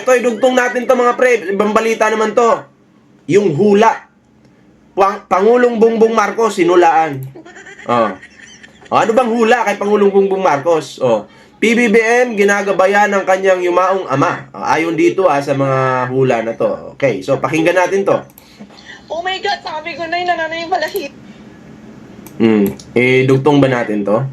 Ito, idugtong natin to mga pre. Ibang balita naman to. Yung hula. Pangulong Bongbong Marcos, sinulaan. Oh. Ano bang hula kay Pangulong Bongbong Marcos? PBBM ginagabayan ng kanyang yumaong ama. Ayon dito sa mga hula na to. Okay, so pakinggan natin to. Oh my God, sabi ko na yung nananay yung balahibo. Dugtong ba natin to?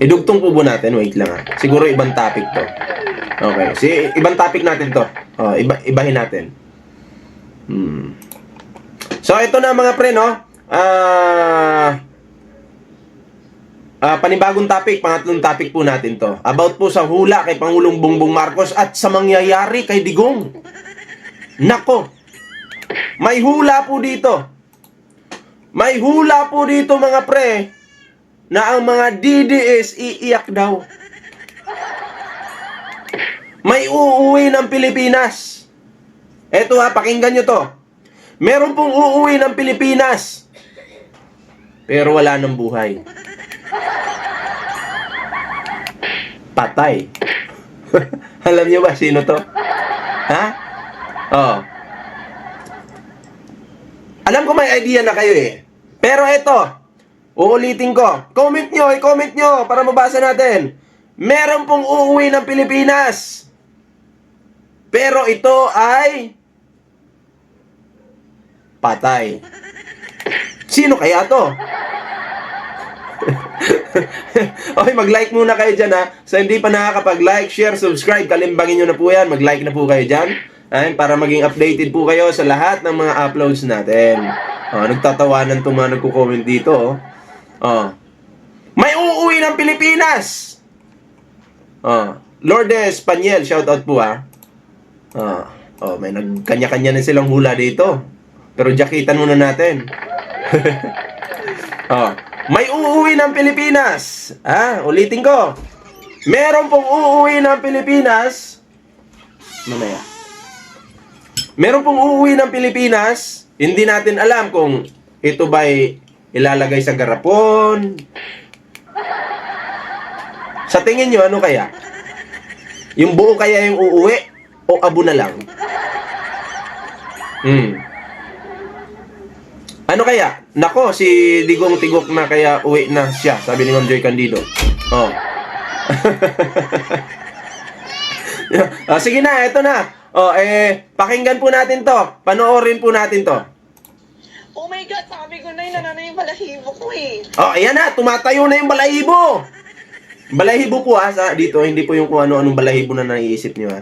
Idugtong po ba natin? Wait lang Siguro ibang topic to. Okay, ibang topic natin to. Ibahin natin. So, ito na mga pre, no? Panibagong topic, pangatlong topic po natin to. About po sa hula kay Pangulong Bongbong Marcos at sa mangyayari kay Digong. Nako! May hula po dito. May hula po dito mga pre na ang mga DDS iiyak daw. May uuwi ng Pilipinas. Eto pakinggan nyo to. Meron pong uuwi ng Pilipinas. Pero wala ng buhay. Patay. Alam nyo ba sino to? Ha? Alam ko may idea na kayo Pero eto, uulitin ko. I-comment nyo para mabasa natin. Meron pong uuwi ng Pilipinas. Pero ito ay patay. Sino kaya to? Okay, mag-like muna kayo dyan Sa hindi pa nakakapag-like, share, subscribe, kalimbangin nyo na po yan. Mag-like na po kayo dyan. Para maging updated po kayo sa lahat ng mga uploads natin. Nagtatawanan itong mga nagko-comment dito. May uuwi ng Pilipinas! Lourdes Paniel, shoutout po may nagkanya-kanya na silang hula dito. Pero jakitan muna natin. May uuwi ng Pilipinas. Ulitin ko. Meron pong uuwi ng Pilipinas. Mamaya. Meron pong uuwi ng Pilipinas. Hindi natin alam kung ito ba'y ilalagay sa garapon. Sa tingin nyo, ano kaya? Yung buo kaya yung uuwi? O abo na lang? Ano kaya? Nako, si Digong Tigok na kaya uwi na siya, sabi ni Ma'am Joy Candido. Sige na, eto na. Pakinggan po natin to. Panoorin po natin to. Oh my God, sabi ko na yung nananay yung balahibo ko Ayan na, tumatayo na yung balahibo. Balahibo po dito, hindi po yung kung ano-anong balahibo na naiisip niyo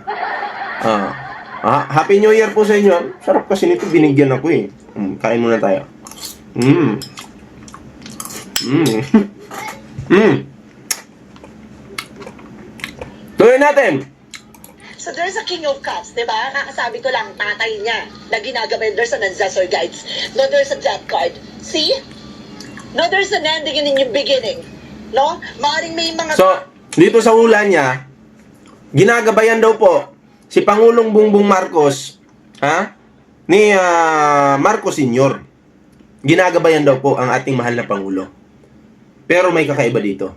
Happy New Year po sa inyo. Sarap kasi nito, binigyan ako Kain muna tayo. Tuloy natin. So there's a king of cups, di ba? Kakasabi ko lang, tatay niya na ginagabay. There's an ancestor guides. No, there's a death card. See? No, there's an ending and a new beginning. No? Maaaring may mga... So, dito sa hula niya, ginagabayan daw po si Pangulong Bongbong Marcos, ni Marcos Sr. Ginagabayan daw po ang ating mahal na Pangulo. Pero may kakaiba dito.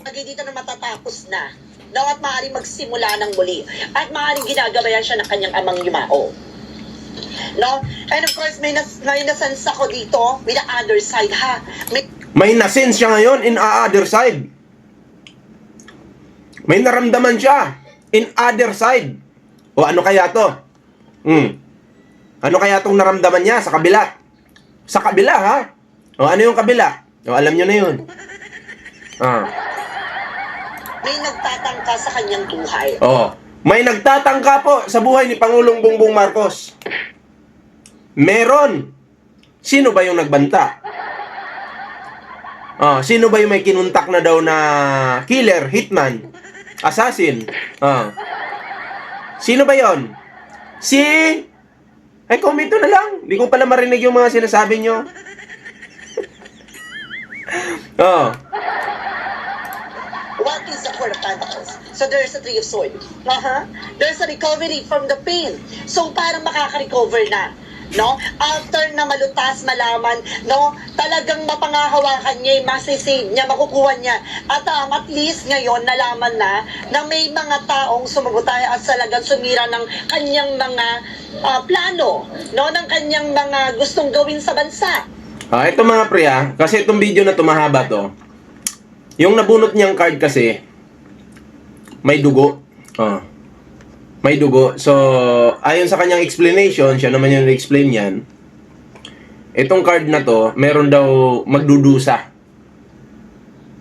Dito na matatapos na. No, at maaaring magsimula ng muli. At maaaring ginagabayan siya ng kanyang amang yumao. No? And of course, may nasense ako dito with the other side, May nasense siya ngayon in other side. May naramdaman siya in other side. O ano kaya to? Ano kaya tong naramdaman niya sa kabila? Sa kabila, O ano yung kabila? O alam nyo na yun. May nagtatangka sa kanyang buhay. May nagtatangka po sa buhay ni Pangulong Bongbong Marcos. Meron. Sino ba yung nagbanta? Sino ba yung may kinuntak na daw na killer, hitman, assassin? Sino ba yon? Ay, komento na lang. Hindi ko pala marinig yung mga sinasabi nyo. What is the Four of Pentacles? So there's a Three of Swords. There's a recovery from the pain. So parang makaka-recover na. no? After na malutas, malaman, no? Talagang mapangahawakan niya, masisave niya, makukuha niya. At at least ngayon, nalaman na may mga taong sumagutay at salagang sumira ng kanyang mga plano, no? Ng kanyang mga gustong gawin sa bansa. Ito mga pre kasi itong video na tumahaba to. Yung nabunot niyang card kasi, may dugo. May dugo. So, ayon sa kanyang explanation, siya naman yung explain yan. Itong card na to, meron daw magdudusa.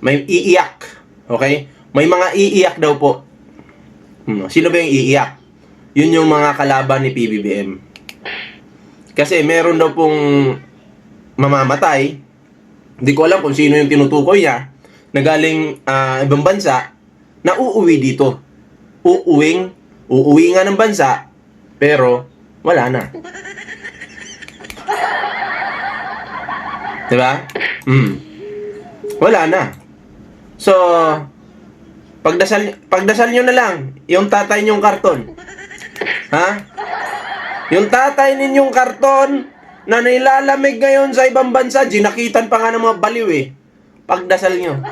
May iiyak. Okay? May mga iiyak daw po. Sino ba yung iiyak? Yun yung mga kalaban ni PBBM. Kasi meron daw pong mamamatay. Hindi ko alam kung sino yung tinutukoy niya na galing ibang bansa na uuwi dito. Uuwi nga ng bansa, pero wala na. Diba? Wala na. So, pagdasal nyo na lang yung tatay nyong karton. Ha? Yung tatay ninyong karton na nilalamig ngayon sa ibang bansa, ginakitan pa nga ng mga baliw eh. Pagdasal nyo.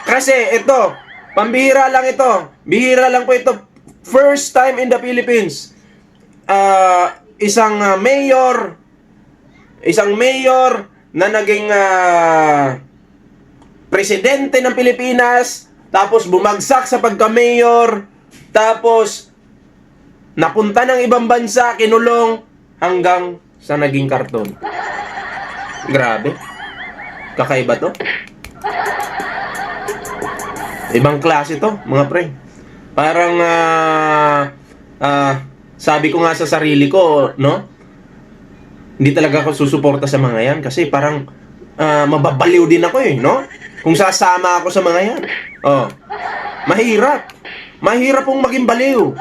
Kasi ito, pambihira lang ito. Bihira lang po ito. First time in the Philippines. Isang mayor na naging presidente ng Pilipinas, tapos bumagsak sa pagka-mayor, tapos napunta ng ibang bansa, kinulong, hanggang sa naging karton. Grabe. Kakaiba to. Ibang klase to, mga pre. Parang, sabi ko nga sa sarili ko, no? Hindi talaga ako susuporta sa mga yan kasi parang mababaliw din ako eh, no? Kung sasama ako sa mga yan. Mahirap. Mahirap pong maging baliw.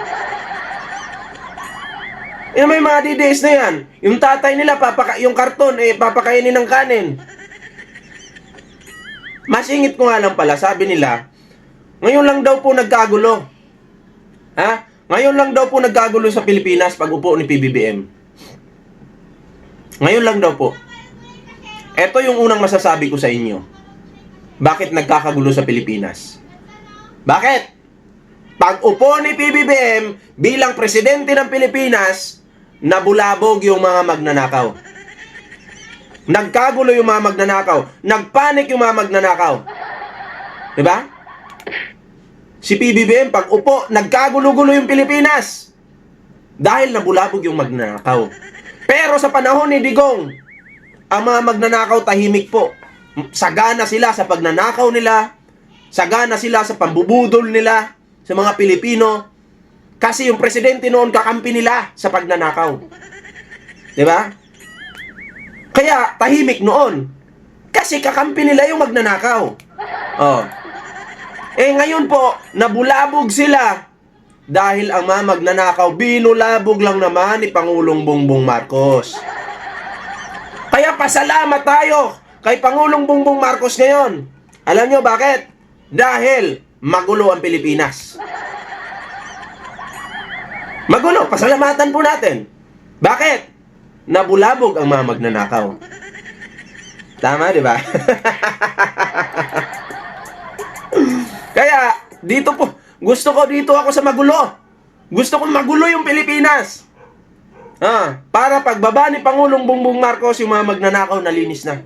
May mga DDS na yan. Yung tatay nila, yung karton, papakainin ng kanin. Masingit ko nga lang pala, sabi nila, ngayon lang daw po nagkagulo. Ngayon lang daw po nagkagulo sa Pilipinas pag upo ni PBBM. Ngayon lang daw po. Ito yung unang masasabi ko sa inyo. Bakit nagkakagulo sa Pilipinas? Bakit? Pag upo ni PBBM bilang presidente ng Pilipinas, nabulabog yung mga magnanakaw. Nagkagulo yung mga magnanakaw. Nagpanik yung mga magnanakaw. Diba? Si PBBM, pag upo, nagkagulo-gulo yung Pilipinas. Dahil nabulabog yung magnanakaw. Pero sa panahon ni Digong, ang mga magnanakaw tahimik po. Sagana sila sa pagnanakaw nila. Sagana sila sa pambubudol nila sa mga Pilipino. Kasi yung presidente noon kakampi nila sa pagnanakaw. Diba? Kaya tahimik noon. Kasi kakampi nila yung magnanakaw. Ngayon po, nabulabog sila. Dahil ang mga magnanakaw, binulabog lang naman ni Pangulong Bongbong Marcos. Kaya pasalamat tayo kay Pangulong Bongbong Marcos ngayon. Alam nyo bakit? Dahil magulo ang Pilipinas. Magulo, pasalamatan po natin. Bakit? Nabulabog ang mga magnanakaw. Tama, di ba? Kaya, dito po, gusto ako sa magulo. Gusto ko magulo yung Pilipinas. Para pagbaba ni Pangulong Bongbong Marcos, yung mga magnanakaw nalinis na.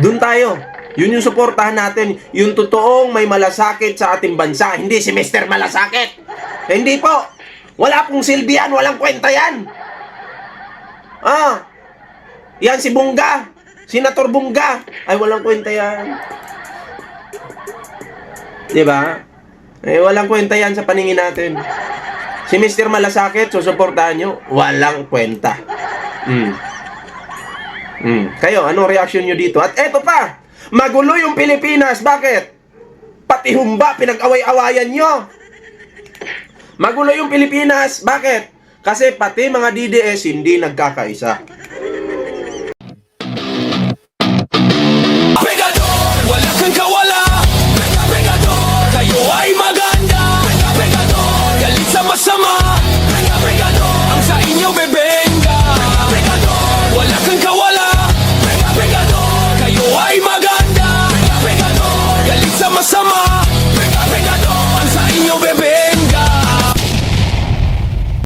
Doon tayo. Yun yung suportahan natin. Yung totoong may malasakit sa ating bansa. Hindi si Mr. Malasakit. Hindi po. Wala pong silbi yan. Walang kwenta yan. Yan si Bunga. Senator Bunga. Ay, walang kwenta yan. Diba? Walang kwenta yan sa paningin natin. Si Mr. Malasakit, susuportahan nyo, walang kwenta. Kayo, anong reaction nyo dito? At eto pa, magulo yung Pilipinas. Bakit? Pati humba, pinag-away-awayan nyo. Magulo yung Pilipinas. Bakit? Kasi pati mga DDS hindi nagkakaisa.